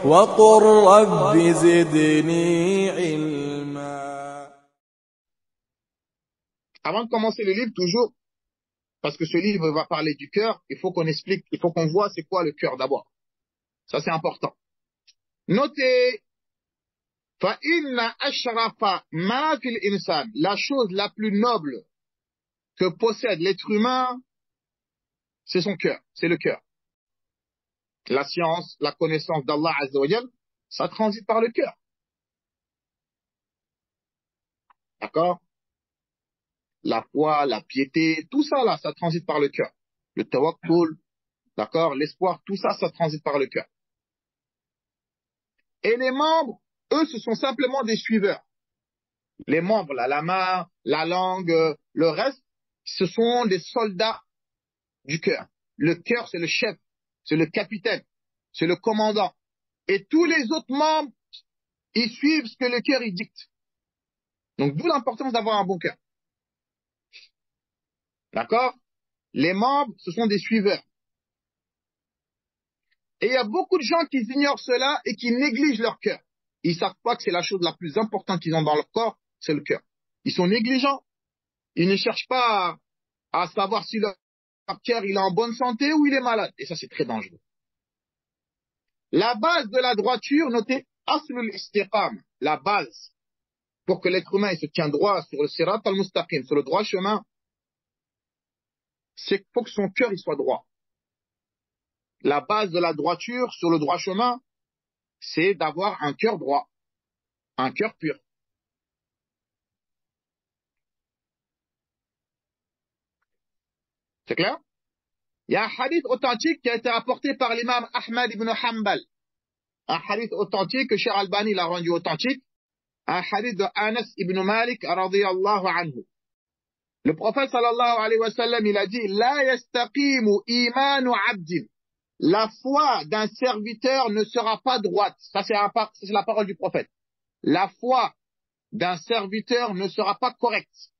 وقل رب زدني علما. Avant de commencer le livre, toujours, parce que ce livre va parler du cœur, il faut qu'on explique, il faut qu'on voit c'est quoi le cœur d'abord. Ça, c'est important. Notez, فَإِنَّ أَشْرَفَ مَا فِي الْإِنسَانِ, la chose la plus noble que possède l'être humain, c'est son cœur, c'est le cœur. La science, la connaissance d'Allah Azza wa Jal, ça transite par le cœur. D'accord? La foi, la piété, tout ça là, ça transite par le cœur. Le tawakkul, d'accord? L'espoir, tout ça, ça transite par le cœur. Et les membres, eux, ce sont simplement des suiveurs. Les membres, là, la main, la langue, le reste, ce sont des soldats du cœur. Le cœur, c'est le chef, c'est le capitaine, c'est le commandant. Et tous les autres membres, ils suivent ce que le cœur, il dicte. Donc, d'où l'importance d'avoir un bon cœur. D'accord? Les membres, ce sont des suiveurs. Et il y a beaucoup de gens qui ignorent cela et qui négligent leur cœur. Ils savent pas que c'est la chose la plus importante qu'ils ont dans leur corps, c'est le cœur. Ils sont négligents. Ils ne cherchent pas à savoir si leur cœur il est en bonne santé ou il est malade. Et ça, c'est très dangereux. La base de la droiture, notez, aslul istiqam, la base pour que l'être humain il se tient droit sur le sirat al-mustaqim, sur le droit chemin, c'est qu'il faut que son cœur il soit droit. La base de la droiture sur le droit chemin, c'est d'avoir un cœur droit, un cœur pur. C'est clair? Il y a un hadith authentique qui a été apporté par l'imam Ahmad ibn Hanbal. Un hadith authentique que Cheikh Albani l'a rendu authentique. Un hadith de Anas ibn Malik radiyallahu anhu. Le prophète sallallahu alayhi wa sallam, il a dit, La yastaqimu imanu abdin. La foi d'un serviteur ne sera pas droite. Ça, c'est la parole du prophète. La foi d'un serviteur ne sera pas correcte.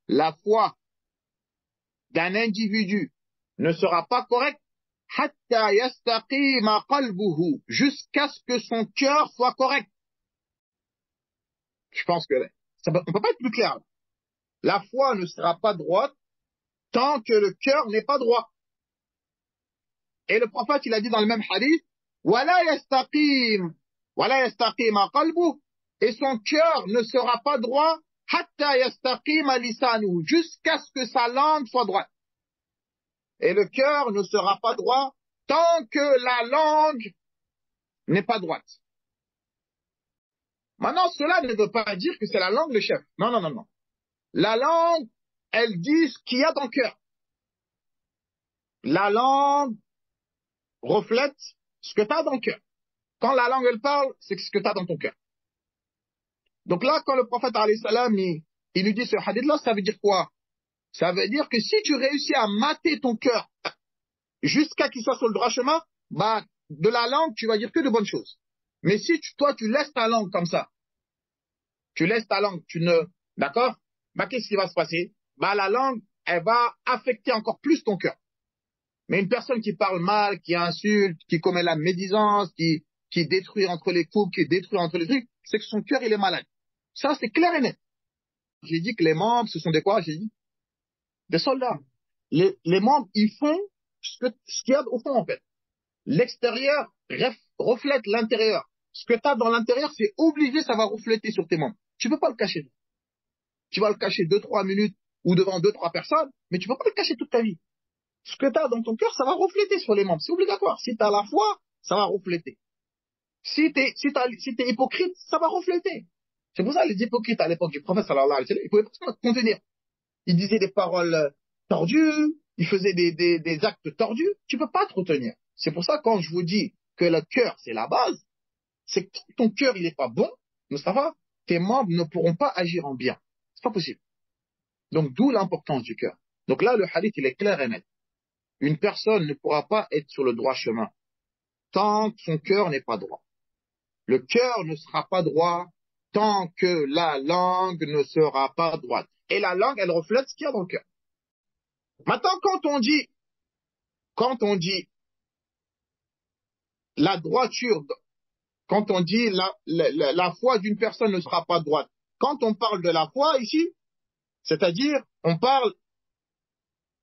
La foi d'un individu ne sera pas correcte hatta yastaqima qalbuhu, jusqu'à ce que son cœur soit correct. Je pense que on ne peut pas être plus clair. La foi ne sera pas droite tant que le cœur n'est pas droit. Et le prophète, il a dit dans le même hadith, wala yastaqima qalbuhu, et son cœur ne sera pas droit hatta yastaqima lisanuhu, jusqu'à ce que sa langue soit droite. Et le cœur ne sera pas droit tant que la langue n'est pas droite. Maintenant, cela ne veut pas dire que c'est la langue le chef. Non, non, non, non. La langue, elle dit ce qu'il y a dans le cœur. La langue reflète ce que tu as dans le cœur. Quand la langue, elle parle, c'est ce que tu as dans ton cœur. Donc là, quand le prophète, alayhi salam, il nous dit ce hadith-là, ça veut dire quoi? Ça veut dire que si tu réussis à mater ton cœur jusqu'à qu'il soit sur le droit chemin, bah, de la langue, tu vas dire que de bonnes choses. Mais si toi, tu laisses ta langue comme ça, tu laisses ta langue, d'accord? Bah, qu'est-ce qui va se passer? Bah, la langue, elle va affecter encore plus ton cœur. Mais une personne qui parle mal, qui insulte, qui commet la médisance, qui détruit entre les couples, qui détruit entre les trucs, c'est que son cœur, il est malade. Ça, c'est clair et net. J'ai dit que les membres, ce sont des quoi? J'ai dit des soldats. Les membres, ils font ce qu'il y a au fond, en fait. L'extérieur reflète l'intérieur. Ce que tu as dans l'intérieur, c'est obligé, ça va refléter sur tes membres. Tu ne peux pas le cacher. Tu vas le cacher 2-3 minutes ou devant 2-3 personnes, mais tu ne peux pas le cacher toute ta vie. Ce que tu as dans ton cœur, ça va refléter sur les membres. C'est obligatoire. Si tu as la foi, ça va refléter. Si tu es hypocrite, ça va refléter. C'est pour ça les hypocrites à l'époque du prophète, sallallahu alayhi wa sallam, ils ne pouvaient pas se contenir. Ils disaient des paroles tordues, ils faisaient des actes tordus. Tu ne peux pas te retenir. C'est pour ça quand je vous dis que le cœur, c'est la base, c'est que ton cœur, il n'est pas bon, Moustapha, tes membres ne pourront pas agir en bien. C'est pas possible. Donc, d'où l'importance du cœur. Donc là, le hadith, il est clair et net. Une personne ne pourra pas être sur le droit chemin tant que son cœur n'est pas droit. Le cœur ne sera pas droit tant que la langue ne sera pas droite. Et la langue, elle reflète ce qu'il y a dans le cœur. Maintenant, quand on dit la droiture, quand on dit la foi d'une personne ne sera pas droite, quand on parle de la foi ici, c'est-à-dire, on parle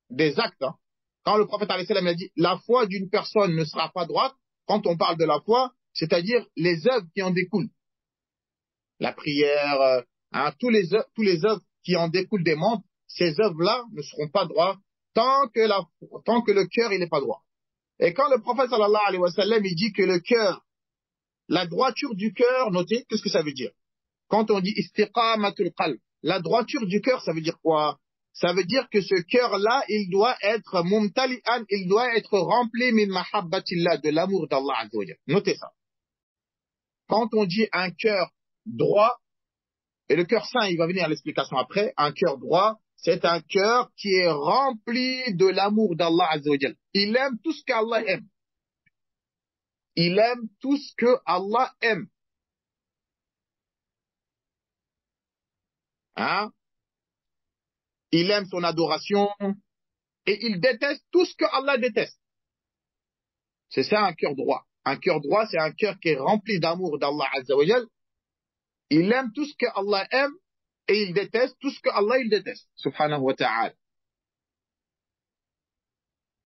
des actes. Hein. Quand le prophète alayhi salam a dit la foi d'une personne ne sera pas droite, quand on parle de la foi, c'est-à-dire les œuvres qui en découlent. La prière, hein, tous les œuvres qui en découlent des membres, ces œuvres-là ne seront pas droites tant que le cœur il n'est pas droit. Et quand le prophète sallallahu alayhi wa sallam il dit que le cœur, la droiture du cœur, notez, qu'est-ce que ça veut dire? Quand on dit istiqamatul qalb, la droiture du cœur, ça veut dire quoi? Ça veut dire que ce cœur-là, il doit être mumtali'an, il doit être rempli min mahabbatillah, de l'amour d'Allah azza wa jalla. Notez ça. Quand on dit un cœur droit, et le cœur saint, il va venir à l'explication après, un cœur droit, c'est un cœur qui est rempli de l'amour d'Allah azza wa jalla. Il aime tout ce qu'Allah aime. Il aime tout ce que Allah aime. Hein? Il aime son adoration et il déteste tout ce que Allah déteste. C'est ça un cœur droit. Un cœur droit, c'est un cœur qui est rempli d'amour d'Allah azza wa jal. Il aime tout ce que Allah aime et il déteste tout ce que Allah il déteste. Subhanahu wa ta'ala.